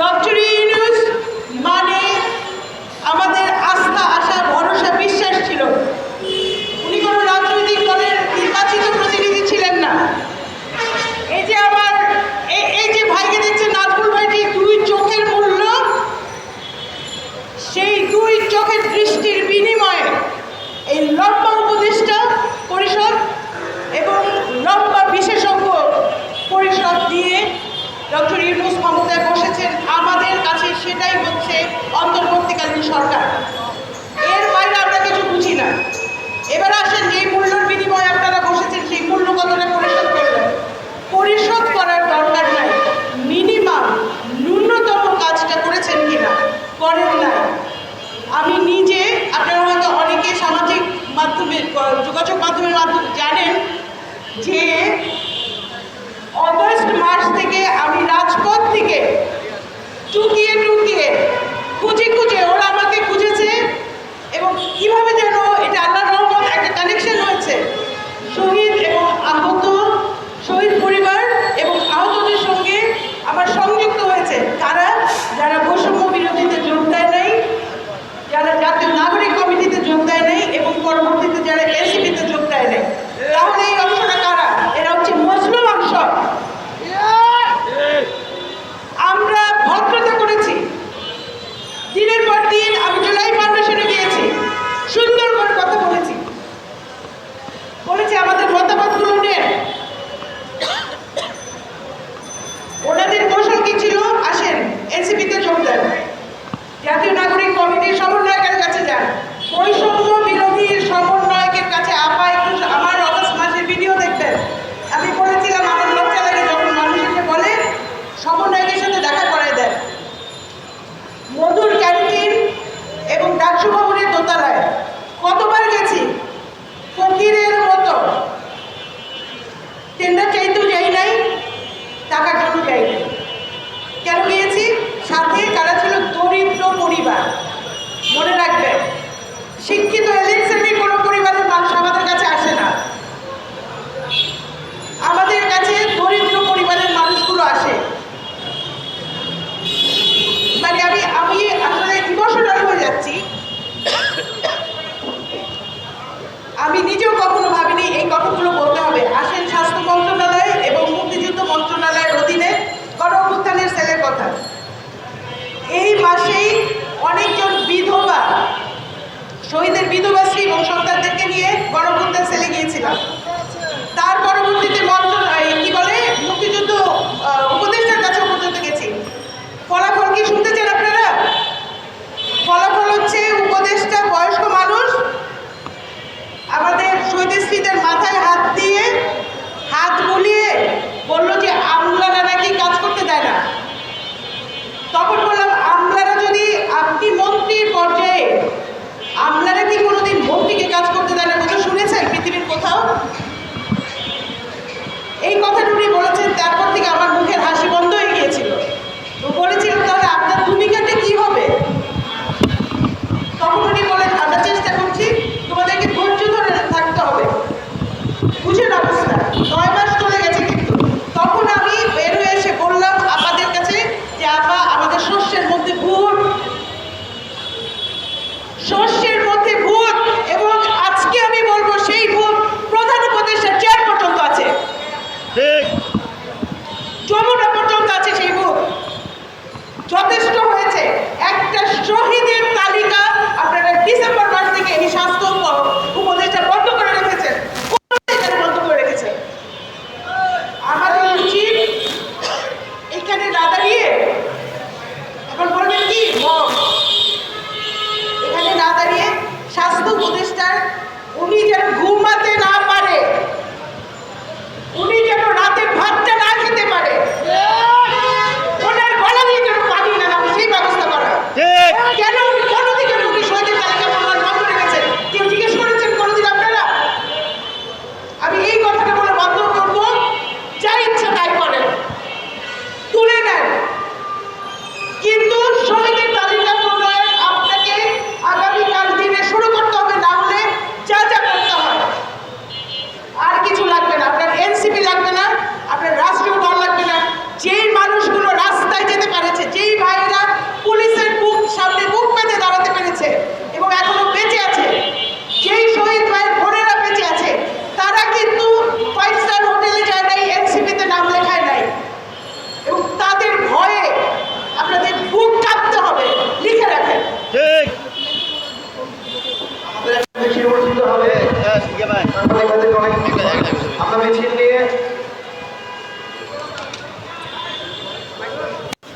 Doctor Yunus মানে আমাদের আস্থা, আশা, ভরসা, বিশ্বাস ছিল। উনি কোনো রাজনৈতিক দলের নির্বাচিত প্রতিনিধি ছিলেন না। এই যে আমার এই যে ভাইকে দেখছেন, নাজমুল ভাইটি, দুই চোখের মূল্য, সেই দুই চোখের দৃষ্টির বিনিময়ে এই লম্বা উপদেষ্টা পরিষদ এবং লম্বা বিশেষজ্ঞ পরিষদ দিয়ে ডক্টর ইউনূস ক্ষমতায় বসেছেন। আমাদের কাছে সেটাই হচ্ছে অন্তর্বর্তীকালীন সরকার। এর বাইরে আমরা কিছু বুঝি না। এবার আসেন, যে মূল্যের বিনিময়ে আপনারা বসেছেন সেই মূল্য কতটা পরিশোধ করবেন। পরিশোধ করার দরকার নাই, মিনিমাম ন্যূনতম কাজটা করেছেন কিনা, করেন নাই। আমি নিজে, আপনারা হয়তো অনেকে সামাজিক মাধ্যমে, যোগাযোগ মাধ্যমের মাধ্যমে জানেন যে অগস্ট মাস থেকে আমি রাজপথ থেকে টুকিয়ে টুকিয়ে খুঁজে খুঁজে, ওরা আমাকে খুঁজেছে এবং কীভাবে যেন এটা আল্লাহর রহমত একটা কানেকশন হয়েছে শহীদ এবং আহত, শহীদ পরিবার এবং আহতদের সঙ্গে আমার সংযুক্ত হয়েছে। কারা? যারা বৈষম্য বিরোধীতে যোগ দেয় নাই, যারা জাতীয় নাগরিক কমিটিতে যোগ দেয় নাই এবং পরবর্তীতে যারা এনসিপিতে যোগ দেয় নাই। তাহলে এই অংশটা কারা? এরা হচ্ছে মজলুম অংশ। আমরা ভদ্রতা করেছি, দিনের পর দিন। আমি জুলাই ফাউন্ডেশনে গিয়েছি, সুন্দর করে কথা বলেছি, আমাদের মতামতগুলো নেন। ওনাদের কৌশল কি ছিল? আসেন এনসিপিতে যোগ দেন, জাতীয় নাগরিক কমিটির সমন্বয়কের কাছে যান, বৈষম্য বিরোধী সমন্বয়কের কাছে। আপা একটু আমার অগস্ট মাসের ভিডিও দেখবেন। আমি বলেছিলাম আমার লজ্জা লাগে যখন মানুষ এসে বলে সমন্বয়কের সাথে দেখা করায় দেন। মধুর ক্যান্টিন এবং ডাকসু ভবনের দোতলায় কতবার গেছি, ফকিরের মতো। টেন্ডার চাইতেও যাই নাই, টাকার জন্য যাই নাই। কেন গিয়েছি? সাথে কারা ছিল? দরিদ্র পরিবার। মনে রাখবেন, শিক্ষিত এলিট শ্রেণীর কোনো পরিবারের মানুষ আমাদের কাছে আসে না, আমাদের কাছে দরিদ্র পরিবারের মানুষগুলো আসে। মানে আমি আসলে ইমোশনাল হয়ে যাচ্ছি। আমি নিজেও